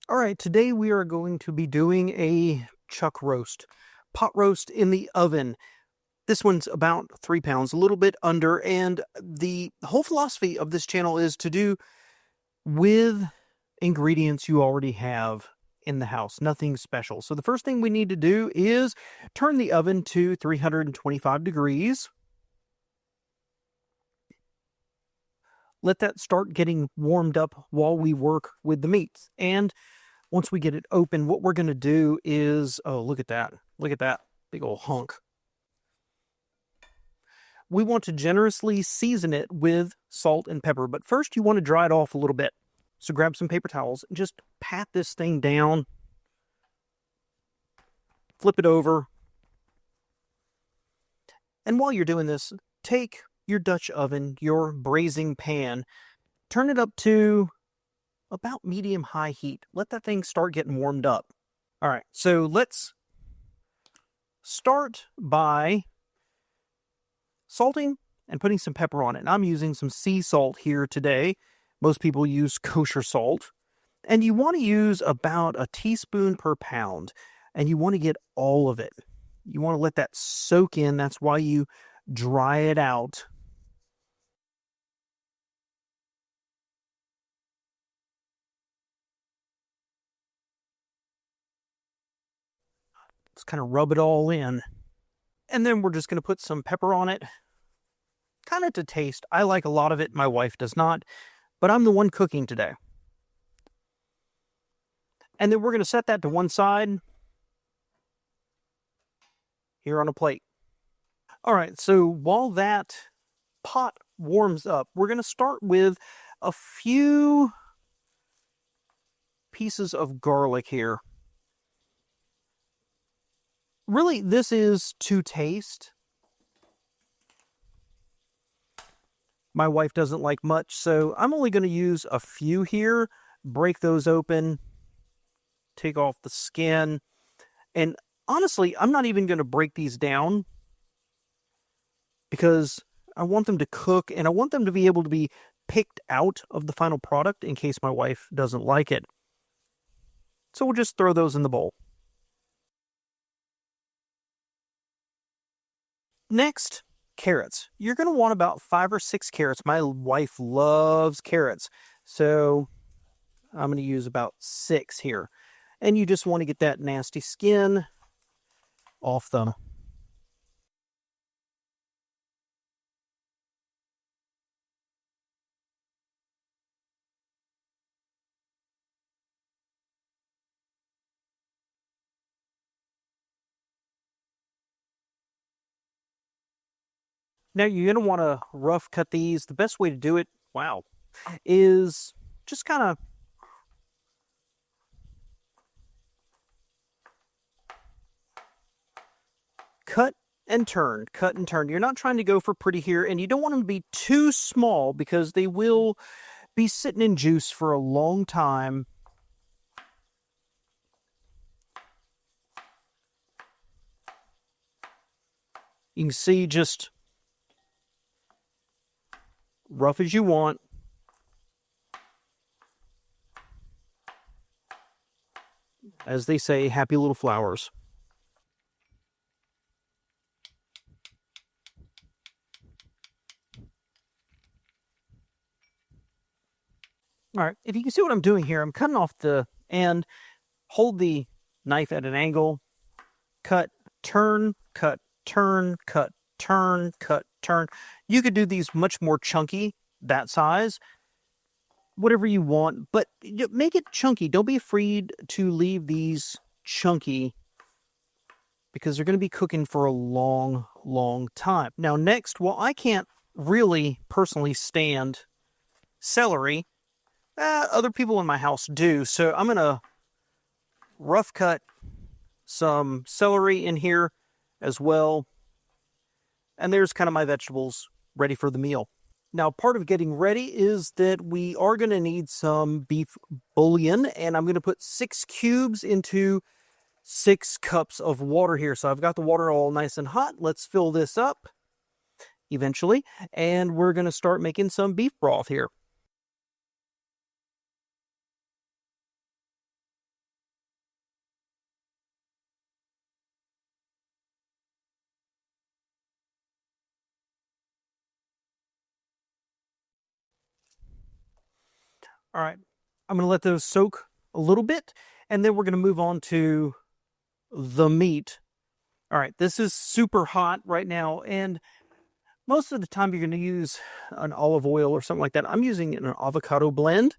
All right, today we are going to be doing a chuck roast, pot roast in the oven. This one's about 3 pounds, a little bit under, and the whole philosophy of this channel is to do with ingredients you already have in the house, nothing special. So the first thing we need to do is turn the oven to 325 degrees. Let that start getting warmed up while we work with the meats. And once we get it open, what we're going to do is, oh, look at that. Look at that big old hunk. We want to generously season it with salt and pepper, but first you want to dry it off a little bit. So grab some paper towels and just pat this thing down. Flip it over. And while you're doing this, take your Dutch oven, your braising pan, turn it up to about medium-high heat. Let that thing start getting warmed up. All right, so let's start by salting and putting some pepper on it. And I'm using some sea salt here today. Most people use kosher salt. And you want to use about a teaspoon per pound. And you want to get all of it. You want to let that soak in. That's why you dry it out. Let's kind of rub it all in. And then we're just going to put some pepper on it. Kind of to taste. I like a lot of it. My wife does not. But I'm the one cooking today. And then we're going to set that to one side. Here on a plate. All right, so while that pot warms up, we're going to start with a few pieces of garlic here. Really, this is to taste. My wife doesn't like much, so I'm only going to use a few here. Break those open, take off the skin, and honestly, I'm not even going to break these down because I want them to cook and I want them to be able to be picked out of the final product in case my wife doesn't like it. So we'll just throw those in the bowl. Next, carrots. You're going to want about 5 or 6 carrots. My wife loves carrots, so I'm going to use about 6 here. And you just want to get that nasty skin off them. Now you're going to want to rough cut these. The best way to do it, wow, is just kind of cut and turn, cut and turn. You're not trying to go for pretty here, and you don't want them to be too small because they will be sitting in juice for a long time. You can see just rough as you want. As they say, happy little flowers. All right, if you can see what I'm doing here, I'm cutting off the end, hold the knife at an angle, cut, turn, cut, turn, cut, turn, cut, turn. You could do these much more chunky, that size, whatever you want, but make it chunky. Don't be afraid to leave these chunky because they're going to be cooking for a long, long time. Now, next, well, I can't really personally stand celery. Other people in my house do, so I'm going to rough cut some celery in here as well. And there's kind of my vegetables ready for the meal. Now, part of getting ready is that we are going to need some beef bouillon, and I'm going to put 6 cubes into 6 cups of water here. So I've got the water all nice and hot. Let's fill this up eventually, and we're going to start making some beef broth here. All right, I'm going to let those soak a little bit, and then we're going to move on to the meat. All right, this is super hot right now, and most of the time you're going to use an olive oil or something like that. I'm using an avocado blend.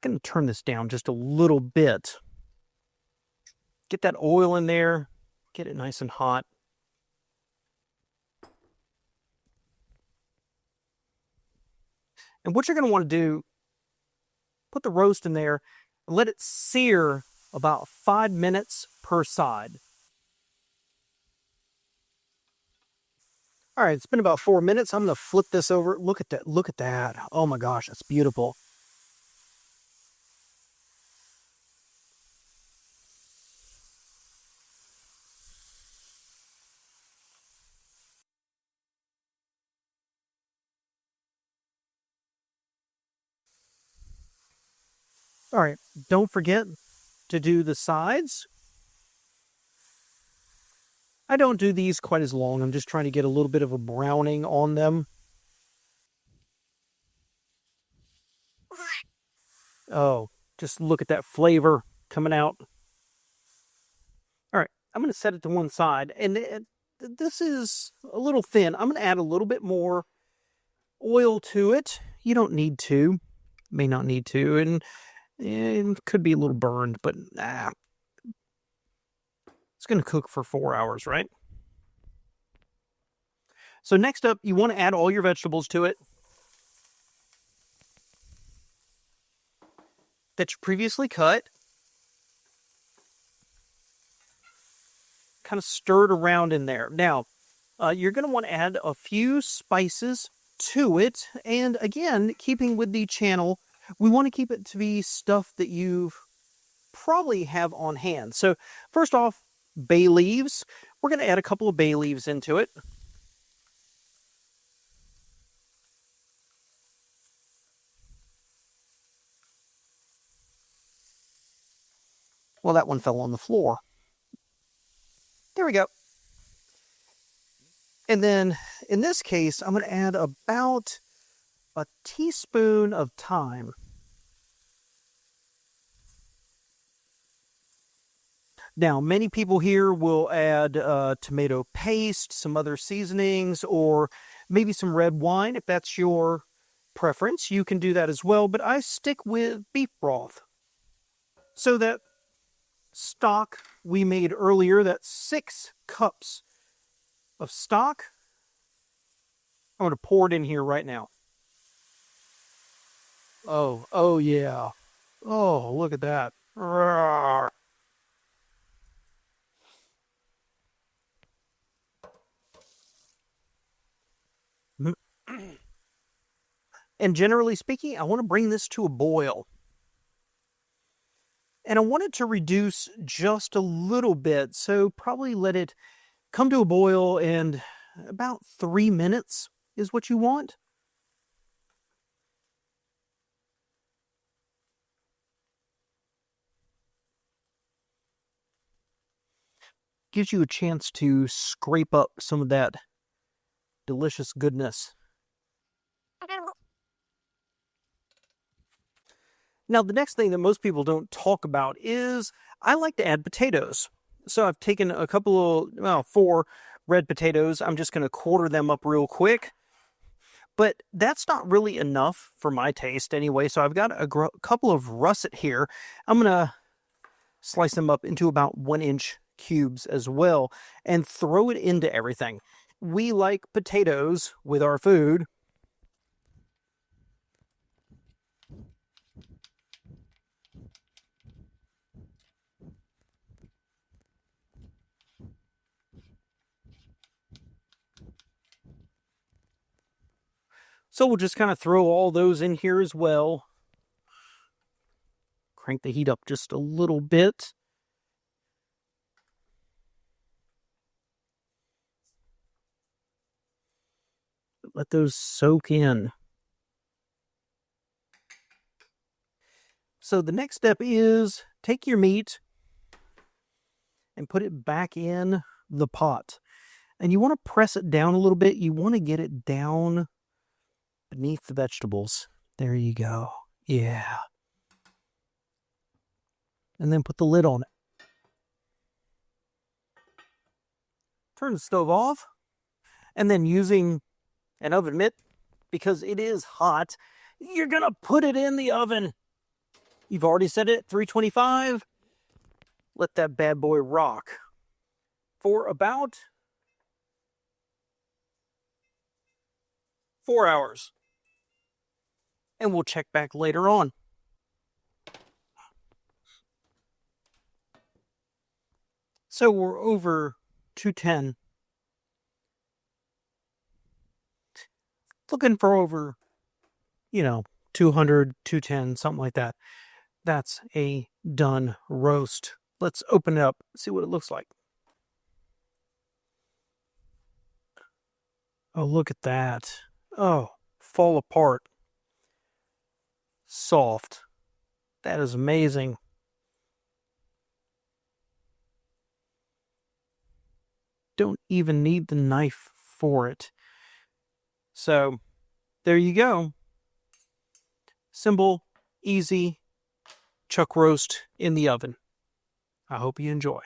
I'm going to turn this down just a little bit. Get that oil in there, get it nice and hot. And what you're going to want to do, put the roast in there and let it sear about 5 minutes per side. All right, it's been about 4 minutes. I'm going to flip this over. Look at that. Look at that. Oh my gosh, that's beautiful. All right, don't forget to do the sides. I don't do these quite as long. I'm just trying to get a little bit of a browning on them. Oh, just look at that flavor coming out. All right, I'm going to set it to one side. And this is a little thin. I'm going to add a little bit more oil to it. You don't need to. May not need to. And it could be a little burned, but it's going to cook for 4 hours, right? So next up, you want to add all your vegetables to it that you previously cut. Kind of stir it around in there. Now, you're going to want to add a few spices to it. And again, keeping with the channel, we want to keep it to be stuff that you probably have on hand. So first off, bay leaves. We're going to add a couple of bay leaves into it. Well, that one fell on the floor. There we go. And then in this case, I'm going to add about a teaspoon of thyme. Now, many people here will add tomato paste, some other seasonings, or maybe some red wine. If that's your preference, you can do that as well. But I stick with beef broth. So that stock we made earlier, that's 6 cups of stock. I'm going to pour it in here right now. Oh yeah. Oh, look at that. Rawr. And generally speaking, I want to bring this to a boil. And I want it to reduce just a little bit. So probably let it come to a boil in about 3 minutes is what you want. Gives you a chance to scrape up some of that delicious goodness. Now, the next thing that most people don't talk about is I like to add potatoes. So I've taken a couple of, 4 red potatoes. I'm just going to quarter them up real quick. But that's not really enough for my taste anyway. So I've got a couple of russet here. I'm going to slice them up into about 1-inch cubes as well and throw it into everything. We like potatoes with our food. So we'll just kind of throw all those in here as well. Crank the heat up just a little bit. Let those soak in. So the next step is take your meat and put it back in the pot. And you want to press it down a little bit. You want to get it down beneath the vegetables. There you go. Yeah. And then put the lid on it. Turn the stove off. And then using an oven mitt, because it is hot, you're going to put it in the oven. You've already set it at 325. Let that bad boy rock for about 4 hours. And we'll check back later on. So we're over 210. Looking for over, 200, 210, something like that. That's a done roast. Let's open it up, see what it looks like. Oh, look at that. Oh, fall apart. Soft. That is amazing. Don't even need the knife for it. So, there you go. Simple, easy chuck roast in the oven. I hope you enjoy.